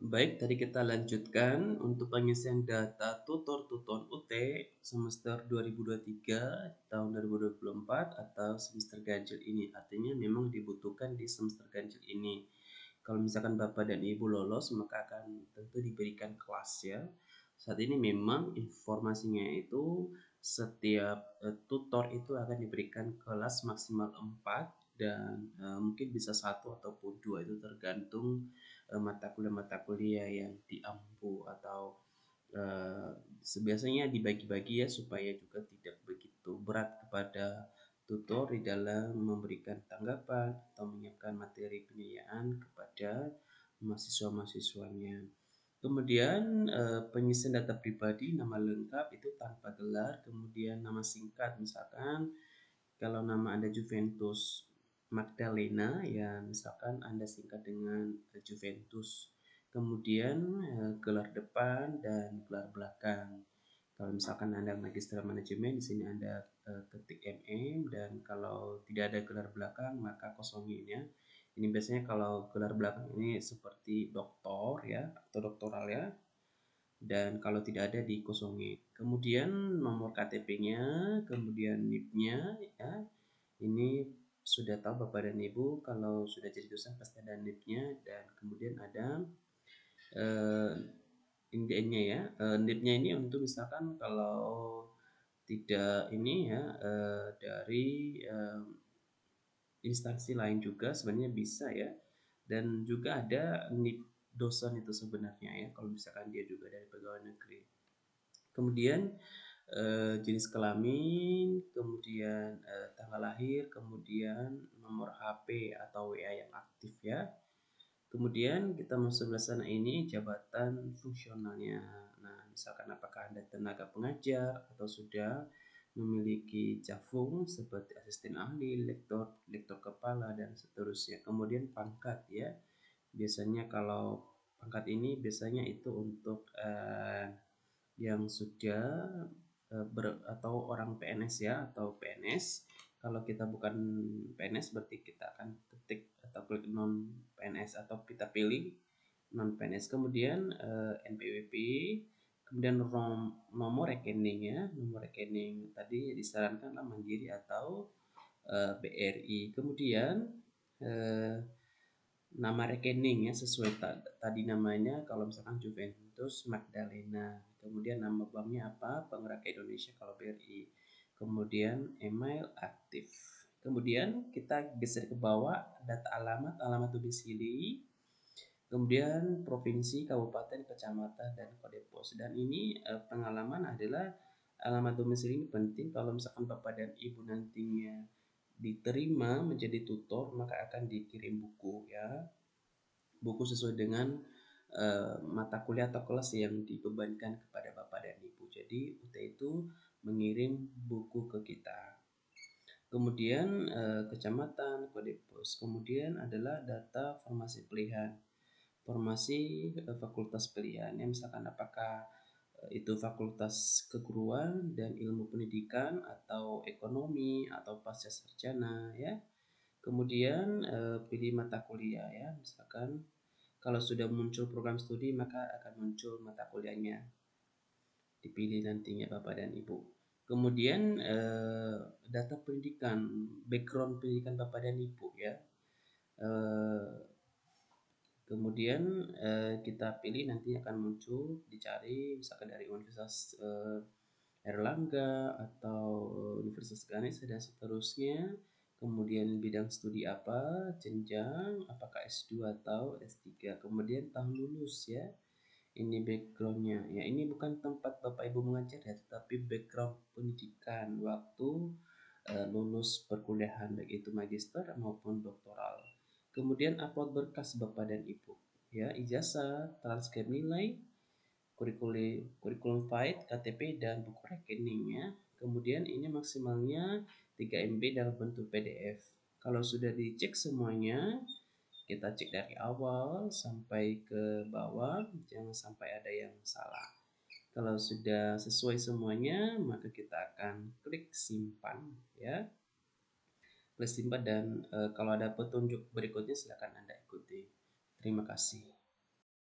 Baik, tadi kita lanjutkan untuk pengisian data tutor-tutor UT semester 2023 tahun 2024 atau semester ganjil ini. Artinya memang dibutuhkan di semester ganjil ini. Kalau misalkan Bapak dan Ibu lolos, maka akan tentu diberikan kelas ya. Saat ini memang informasinya itu setiap tutor itu akan diberikan kelas maksimal 4 dan mungkin bisa 1 ataupun 2, itu tergantung mata kuliah yang diampu atau uh, biasanya dibagi-bagi ya supaya juga tidak begitu berat kepada tutor di dalam memberikan tanggapan atau menyiapkan materi penilaian kepada mahasiswa-mahasiswanya. Kemudian pengisian data pribadi, nama lengkap itu tanpa gelar, kemudian nama singkat misalkan kalau nama Anda Juventus Magdalena, ya misalkan Anda singkat dengan Juventus. Kemudian gelar depan dan gelar belakang. Kalau misalkan Anda Magister Manajemen, di sini Anda ketik MM, dan kalau tidak ada gelar belakang maka kosongin ya. Ini biasanya kalau gelar belakang ini seperti doktor ya atau doktoral ya. Dan kalau tidak ada dikosongin. Kemudian nomor KTP-nya, kemudian NIP-nya ya. Ini sudah tahu Bapak dan Ibu, kalau sudah jadi dosen pasti ada NIP-nya, dan kemudian ada NID-nya ya. NIP-nya ini untuk misalkan kalau tidak ini ya dari instansi lain juga sebenarnya bisa ya. Dan juga ada NIP dosen itu sebenarnya ya, kalau misalkan dia juga dari pegawai negeri. Kemudian jenis kelamin, kemudian tanggal lahir, kemudian nomor HP atau WA yang aktif ya. Kemudian kita masuk sebelah sana ini jabatan fungsionalnya. Nah, misalkan apakah Anda tenaga pengajar atau sudah memiliki cafung seperti asisten ahli, lektor, lektor kepala dan seterusnya. Kemudian pangkat ya. Biasanya kalau pangkat ini biasanya itu untuk yang sudah atau orang PNS ya, atau PNS. Kalau kita bukan PNS berarti kita akan ketik atau klik non PNS atau kita pilih non PNS. Kemudian NPWP, kemudian nomor rekening ya, nomor rekening tadi disarankanlah Mandiri atau BRI. Kemudian nama rekening ya, sesuai tadi namanya. Kalau misalkan Juventus Magdalena, kemudian nama banknya apa, Bank Rakyat Indonesia kalau BRI, kemudian email aktif. Kemudian kita geser ke bawah, data alamat domisili, kemudian provinsi, kabupaten, kecamatan, dan kode pos. Dan ini pengalaman adalah alamat domisili ini penting. Kalau misalkan Bapak dan Ibu nantinya diterima menjadi tutor, maka akan dikirim buku ya, buku sesuai dengan mata kuliah atau kelas yang dibebankan kepada Bapak dan Ibu. Jadi UT itu mengirim buku ke kita. Kemudian kecamatan, kode pos. Kemudian adalah data formasi pilihan, formasi fakultas pilihan ya, misalkan apakah itu fakultas keguruan dan ilmu pendidikan atau ekonomi atau pasca sarjana ya. Kemudian pilih mata kuliah ya, misalkan kalau sudah muncul program studi maka akan muncul mata kuliahnya, dipilih nantinya Bapak dan Ibu. Kemudian data pendidikan, background pendidikan Bapak dan Ibu ya. Kemudian kita pilih, nanti akan muncul, dicari misalkan dari Universitas Erlangga atau Universitas Ganesha dan seterusnya. Kemudian bidang studi apa, jenjang, apakah S2 atau S3, kemudian tahun lulus ya. Ini backgroundnya ya, ini bukan tempat Bapak Ibu mengajar ya, tetapi background pendidikan waktu lulus perkuliahan, baik itu magister maupun doktoral. Kemudian upload berkas Bapak dan Ibu ya, ijazah, transkrip nilai, kurikulum file, KTP, dan buku rekeningnya. Kemudian ini maksimalnya 3 MB dalam bentuk PDF. Kalau sudah dicek semuanya, kita cek dari awal sampai ke bawah, jangan sampai ada yang salah. Kalau sudah sesuai semuanya, maka kita akan klik simpan ya. Klik simpan, dan kalau ada petunjuk berikutnya silakan Anda ikuti. Terima kasih.